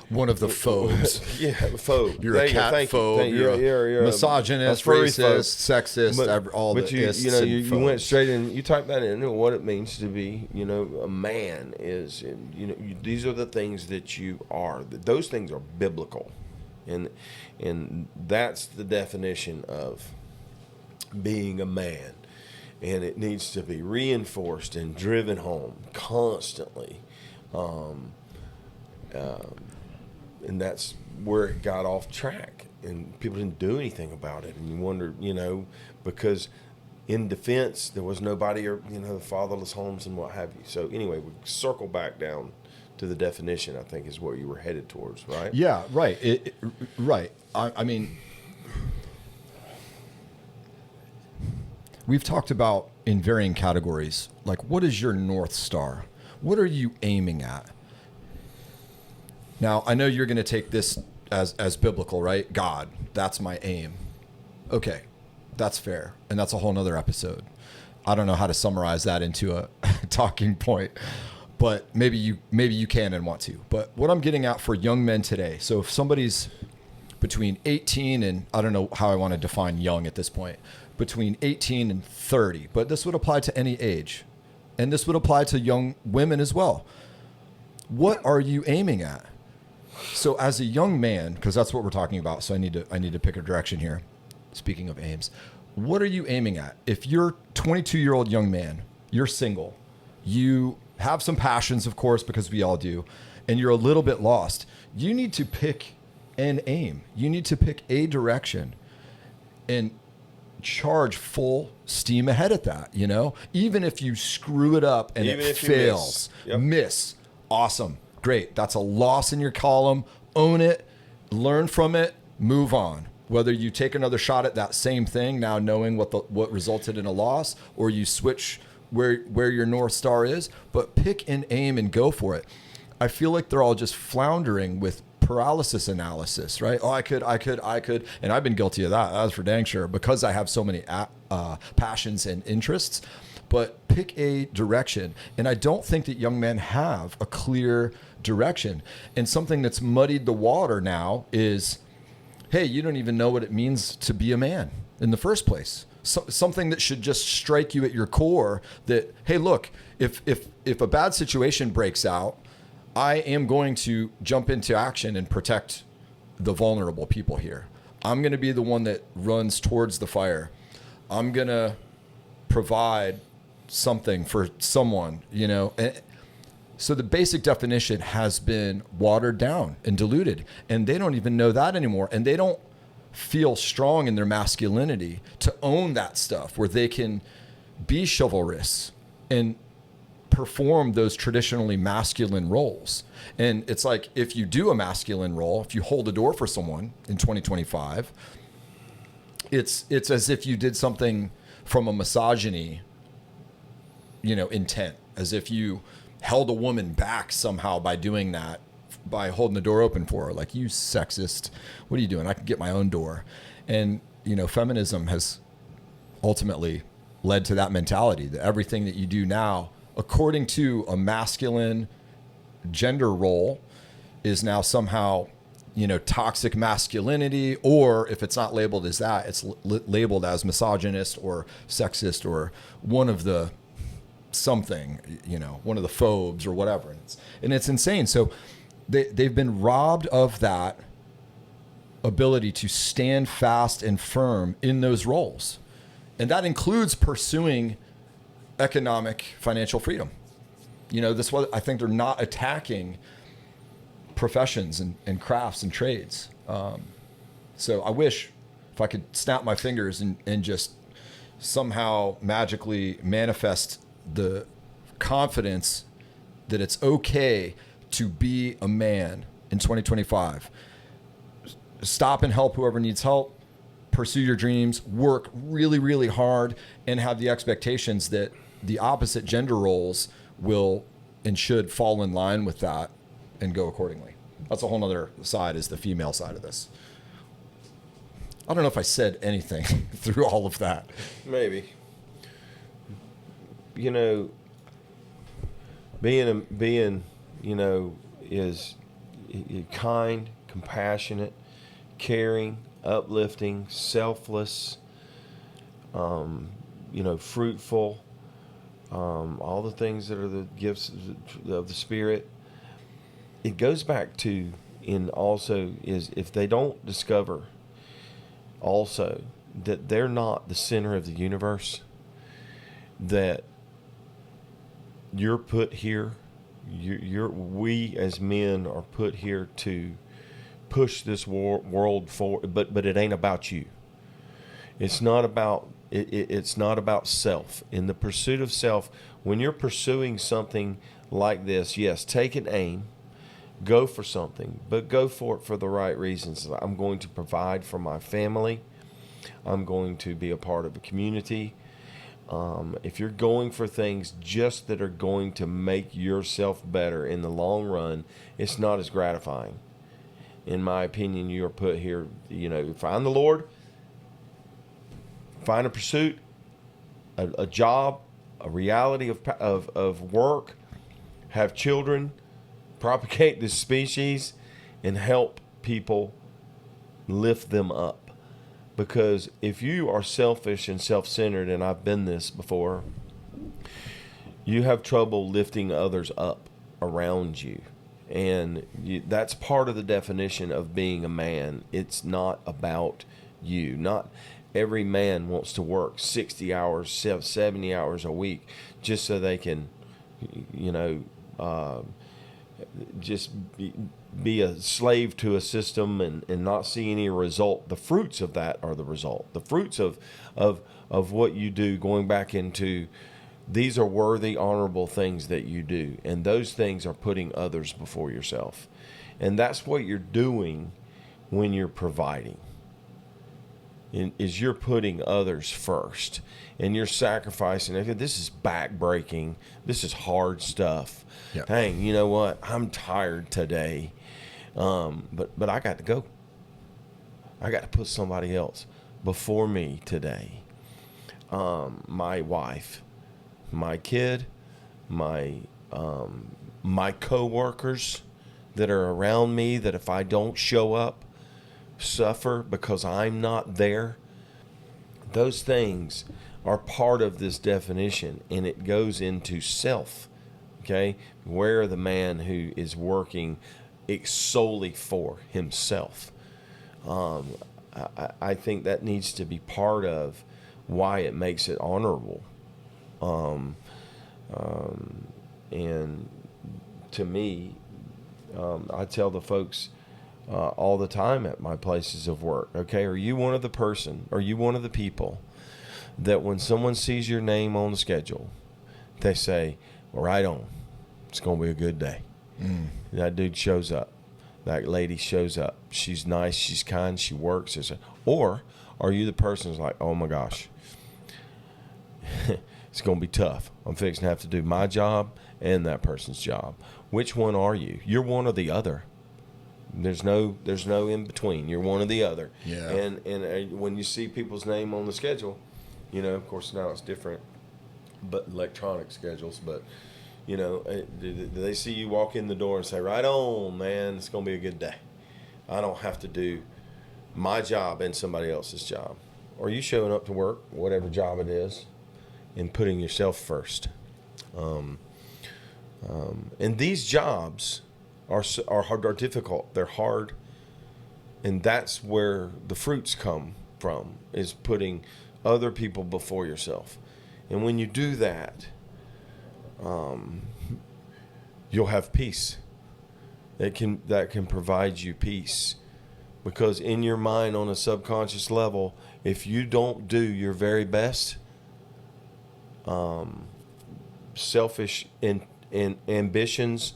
Speaker 2: One of the phobes.
Speaker 3: Yeah, phobe.
Speaker 2: You're a cat phobe. You're a misogynist, racist, sexist, all
Speaker 3: but
Speaker 2: the
Speaker 3: you went straight in. You type that in. What it means to be, a man is. These are the things that you are. Those things are biblical, and that's the definition of being a man, and it needs to be reinforced and driven home constantly. And that's where it got off track, and people didn't do anything about it. And you wonder, because in defense, there was nobody, or fatherless homes and what have you. So anyway, we circle back down to the definition. I think is where you were headed towards, right?
Speaker 2: Yeah, right. Right. I mean, we've talked about in varying categories, like, what is your North Star? What are you aiming at? Now, I know you're going to take this as biblical, right? God, that's my aim. Okay, that's fair. And that's a whole nother episode. I don't know how to summarize that into a talking point, but maybe you can and want to. But what I'm getting at for young men today, so if somebody's between 18 and, I don't know how I want to define young at this point, between 18 and 30, but this would apply to any age. And this would apply to young women as well. What are you aiming at? So as a young man, because that's what we're talking about, so I need to pick a direction here. Speaking of aims, what are you aiming at? If you're 22-year-old young man, you're single, you have some passions, of course, because we all do, and you're a little bit lost, you need to pick an aim. You need to pick a direction and charge full steam ahead at that, even if you screw it up and it fails, miss. Awesome. Great. That's a loss in your column. Own it, learn from it, move on. Whether you take another shot at that same thing, now knowing what resulted in a loss, or you switch where your North Star is, but pick an aim and go for it. I feel like they're all just floundering with paralysis analysis, right? Oh, I could, and I've been guilty of that. That's for dang sure, because I have so many passions and interests. But pick a direction, and I don't think that young men have a clear direction. And something that's muddied the water now is, hey, you don't even know what it means to be a man in the first place. Something that should just strike you at your core that, hey, look, if a bad situation breaks out, I am going to jump into action and protect the vulnerable people here. I'm going to be the one that runs towards the fire. I'm going to provide something for someone, And so the basic definition has been watered down and diluted, and they don't even know that anymore. And they don't feel strong in their masculinity to own that stuff where they can be chivalrous and perform those traditionally masculine roles. And it's like, if you do a masculine role, if you hold a door for someone in 2025, it's as if you did something from a misogyny, intent, as if you held a woman back somehow by doing that, by holding the door open for her. Like, you sexist, what are you doing? I can get my own door. And, feminism has ultimately led to that mentality, that everything that you do now, according to a masculine gender role, is now somehow, toxic masculinity, or if it's not labeled as that, it's labeled as misogynist or sexist or one of the something, one of the phobes or whatever. And it's insane. So they've been robbed of that ability to stand fast and firm in those roles. And that includes pursuing economic, financial freedom. This was, I think they're not attacking professions and crafts and trades. So I wish if I could snap my fingers and just somehow magically manifest the confidence that it's okay to be a man in 2025. Stop and help whoever needs help. Pursue your dreams. Work really, really hard, and have the expectations that the opposite gender roles will and should fall in line with that and go accordingly. That's a whole other side, is the female side of this. I don't know if I said anything through all of that.
Speaker 3: Maybe. Being is kind, compassionate, caring, uplifting, selfless, fruitful, all the things that are the gifts of the Spirit. It goes back to, is if they don't discover also that they're not the center of the universe, that you're put here, we as men are put here to push this world forward, but it ain't about you. It's not about it's not about self. In the pursuit of self, when you're pursuing something like this, yes, take an aim, go for something, but go for it for the right reasons. I'm going to provide for my family. I'm going to be a part of a community. If you're going for things just that are going to make yourself better in the long run, it's not as gratifying. In my opinion, you are put here, find the Lord, find a pursuit, a job, a reality of work, have children, propagate this species, and help people, lift them up. Because if you are selfish and self-centered, and I've been this before, you have trouble lifting others up around you. And that's part of the definition of being a man. It's not about you. Not every man wants to work 60 hours, 70 hours a week just so they can, just be a slave to a system and not see any result. The fruits of that are the result. The fruits of what you do, going back into, these are worthy, honorable things that you do. And those things are putting others before yourself. And that's what you're doing when you're providing. Is you're putting others first. And you're sacrificing. This is backbreaking. This is hard stuff. Yeah. Dang, you know what? I'm tired today. But I got to go. I got to put somebody else before me today. My wife, my kid, my coworkers that are around me, that if I don't show up, suffer because I'm not there. Those things are part of this definition, and it goes into self. Okay, where the man who is working solely for himself. I think that needs to be part of why it makes it honorable. And to me, I tell the folks all the time at my places of work, okay, are you one of the people that when someone sees your name on the schedule, they say, well, right on, it's going to be a good day. That dude shows up. that lady shows up. She's nice, she's kind, she works. Or are you the person who's like, oh my gosh, it's going to be tough. I'm fixing to have to do my job and that person's job. Which one are you? You're one or the other. There's no in between. You're one or the other.
Speaker 2: Yeah.
Speaker 3: And when you see people's name on the schedule, you know, of course now it's different, but electronic schedules. But you know, do they see you walk in the door and say, "Right on, man, it's gonna be a good day. I don't have to do my job and somebody else's job." Or are you showing up to work, whatever job it is, and putting yourself first? And these jobs are difficult. They're hard, and that's where the fruits come from, is putting other people before yourself. And when you do that, you'll have peace. That can provide you peace, because in your mind, on a subconscious level, if you don't do your very best, selfish and ambitions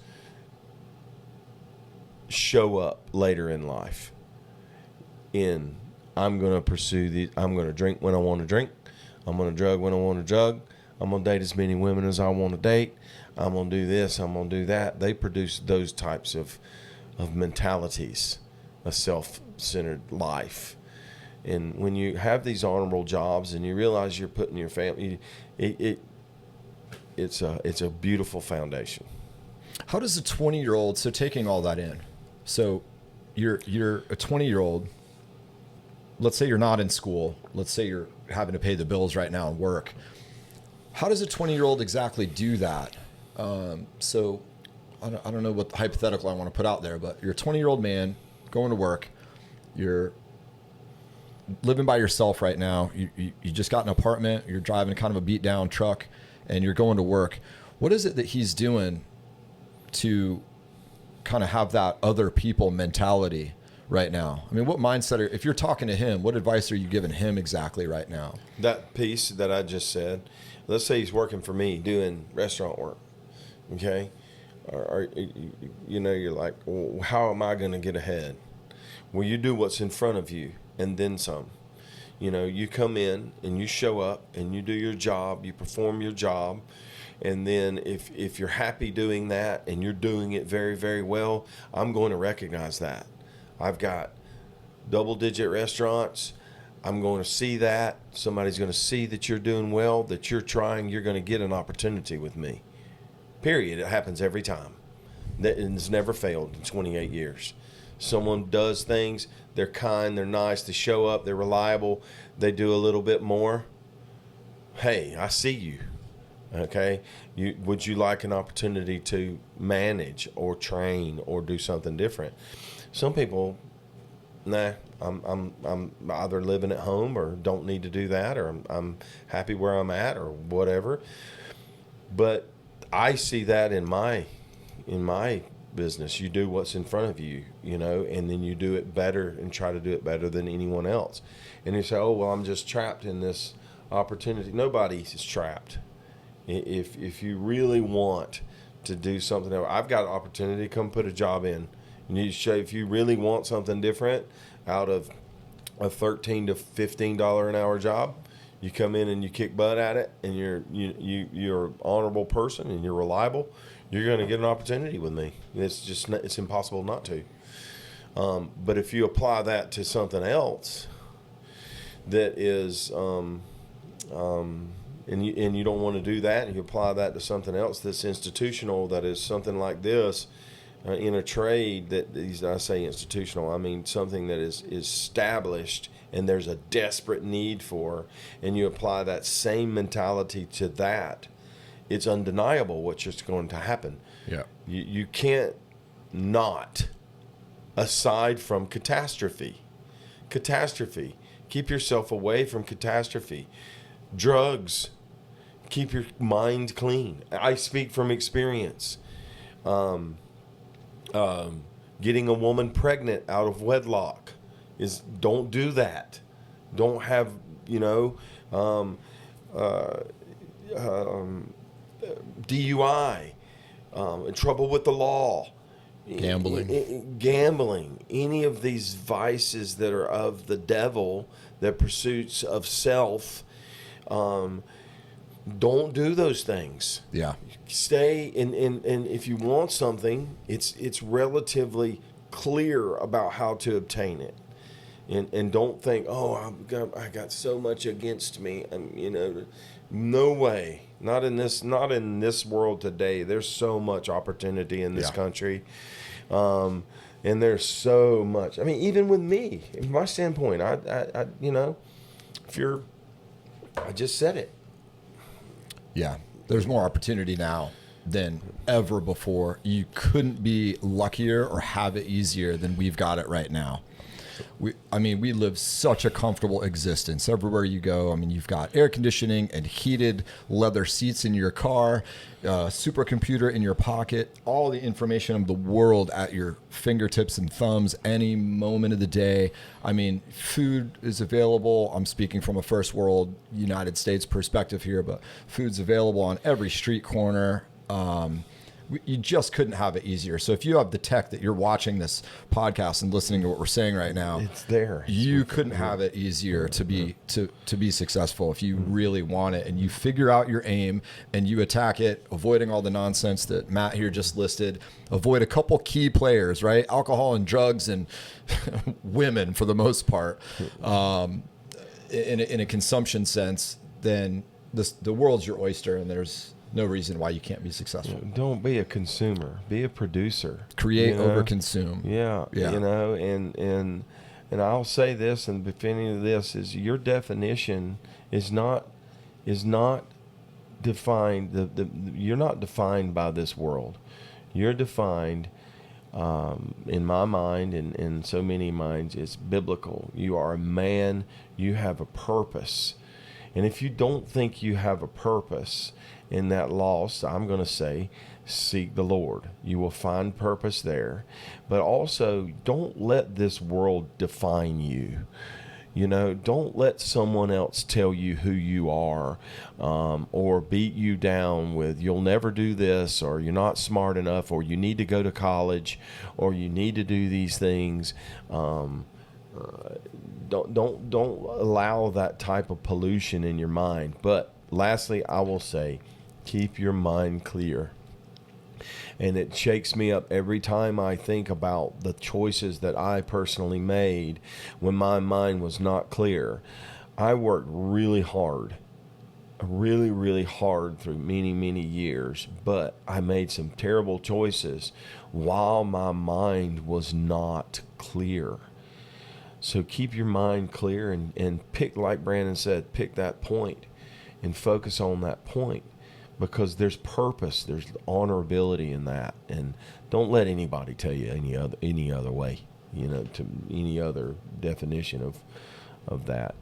Speaker 3: show up later in life. I'm going to pursue these. I'm going to drink when I want to drink. I'm going to drug when I want to drug. I'm going to date as many women as I want to date. I'm going to do this. I'm going to do that. They produce those types of mentalities, a self-centered life. And when you have these honorable jobs and you realize you're putting your family, it's a beautiful foundation.
Speaker 2: How does a 20-year-old, so taking all that in, so you're a 20-year-old, let's say you're not in school, let's say you're having to pay the bills right now and work. How does a 20-year-old exactly do that? So I don't know what hypothetical I want to put out there, but you're a 20-year-old man going to work. You're living by yourself right now. You just got an apartment. You're driving kind of a beat down truck, and you're going to work. What is it that he's doing to kind of have that other people mentality right now? I mean, what mindset if you're talking to him, what advice are you giving him exactly right now?
Speaker 3: That piece that I just said, let's say he's working for me doing restaurant work, okay? Or you know, you're like, well, how am I going to get ahead? Well, you do what's in front of you and then some. You know, you come in and you show up and you do your job, you perform your job. And then if you're happy doing that and you're doing it very, very well, I'm going to recognize that. I've got double-digit restaurants. I'm going to see that. Somebody's going to see that you're doing well, that you're trying. You're going to get an opportunity with me. Period. It happens every time. It's never failed in 28 years. Someone does things. They're kind. They're nice. They show up. They're reliable. They do a little bit more. Hey, I see you. Okay, would you like an opportunity to manage or train or do something different? Some people, nah, I'm either living at home or don't need to do that, or I'm happy where I'm at or whatever. But I see that in my business. You do what's in front of you, you know, and then you do it better and try to do it better than anyone else. And you say, oh, well, I'm just trapped in this opportunity. Nobody is trapped. If you really want to do something else, I've got an opportunity to come put a job in. And you say, if you really want something different out of a $13 to $15 an hour job, you come in and you kick butt at it, and you're an honorable person and you're reliable, you're going to get an opportunity with me. It's impossible not to. But if you apply that to something else that is and you don't want to do that, and you apply that to something else that's institutional, that is something like this, in a trade I say institutional, I mean something that is established and there's a desperate need for, and you apply that same mentality to that, it's undeniable what's just going to happen.
Speaker 2: Yeah.
Speaker 3: You can't not, aside from catastrophe. Keep yourself away from catastrophe. Drugs, keep your mind clean. I speak from experience. Getting a woman pregnant out of wedlock don't do that. Don't have, DUI, trouble with the law. Gambling, any of these vices that are of the devil, the pursuits of self, don't do those things.
Speaker 2: Yeah.
Speaker 3: Stay and if you want something, it's relatively clear about how to obtain it. And don't think, oh, I got so much against me. No way. Not in this world today. There's so much opportunity in this country. And there's so much. I mean, even with me, from my standpoint, I just said it.
Speaker 2: Yeah. There's more opportunity now than ever before. You couldn't be luckier or have it easier than we've got it right now. We live such a comfortable existence everywhere you go. I mean, you've got air conditioning and heated leather seats in your car, supercomputer in your pocket, all the information of the world at your fingertips and thumbs any moment of the day. I mean, food is available. I'm speaking from a first world United States perspective here, but food's available on every street corner. You just couldn't have it easier. So if you have the tech that you're watching this podcast and listening to what we're saying right now,
Speaker 3: it's there.
Speaker 2: You couldn't have it easier to be successful if you really want it, and you figure out your aim and you attack it, avoiding all the nonsense that Matt here just listed. Avoid a couple key players, right? Alcohol and drugs and women for the most part. In a consumption sense, then the world's your oyster, and there's no reason why you can't be successful.
Speaker 3: Don't be a consumer. Be a producer.
Speaker 2: Create over consume.
Speaker 3: Yeah. And I'll say this, and defending of this is your definition is not defined. You're not defined by this world. You're defined, in my mind and in so many minds, it's biblical. You are a man. You have a purpose. And if you don't think you have a purpose in that loss, I'm going to say, seek the Lord. You will find purpose there. But also, don't let this world define you. Don't let someone else tell you who you are, or beat you down with, you'll never do this, or you're not smart enough, or you need to go to college, or you need to do these things. Don't allow that type of pollution in your mind. But lastly, I will say, keep your mind clear. And it shakes me up every time I think about the choices that I personally made when my mind was not clear. I worked really hard through many years, but I made some terrible choices while my mind was not clear. So keep your mind clear and pick, like Brandon said, pick that point and focus on that point, because there's purpose, there's honorability in that, and don't let anybody tell you any other way, to any other definition of that.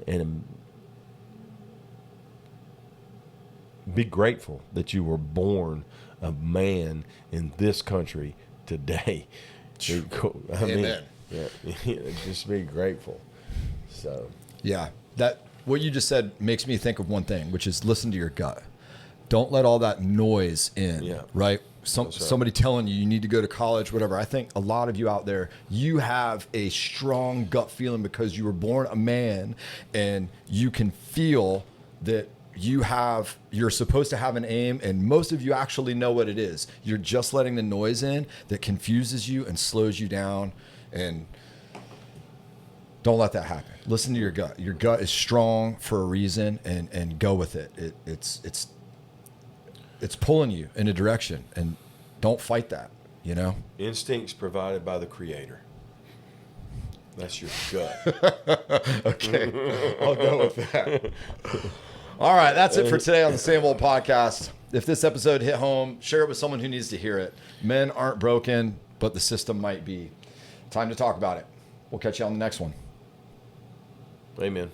Speaker 3: And be grateful that you were born a man in this country today.
Speaker 2: Amen.
Speaker 3: Just be grateful. So
Speaker 2: yeah, that what you just said makes me think of one thing, which is listen to your gut. Don't let all that noise in.
Speaker 3: Yeah.
Speaker 2: Right? Somebody telling you need to go to college, whatever. I think a lot of you out there, you have a strong gut feeling because you were born a man, and you can feel that you're supposed to have an aim, and most of you actually know what it is. You're just letting the noise in that confuses you and slows you down. And don't let that happen. Listen to your gut. Your gut is strong for a reason, and go with it. It's pulling you in a direction, and don't fight that,
Speaker 3: Instincts provided by the Creator. That's your gut.
Speaker 2: Okay. I'll go with that. All right. That's it for today on the Same Old Podcast. If this episode hit home, share it with someone who needs to hear it. Men aren't broken, but the system might be. Time to talk about it. We'll catch you on the next one.
Speaker 3: Amen.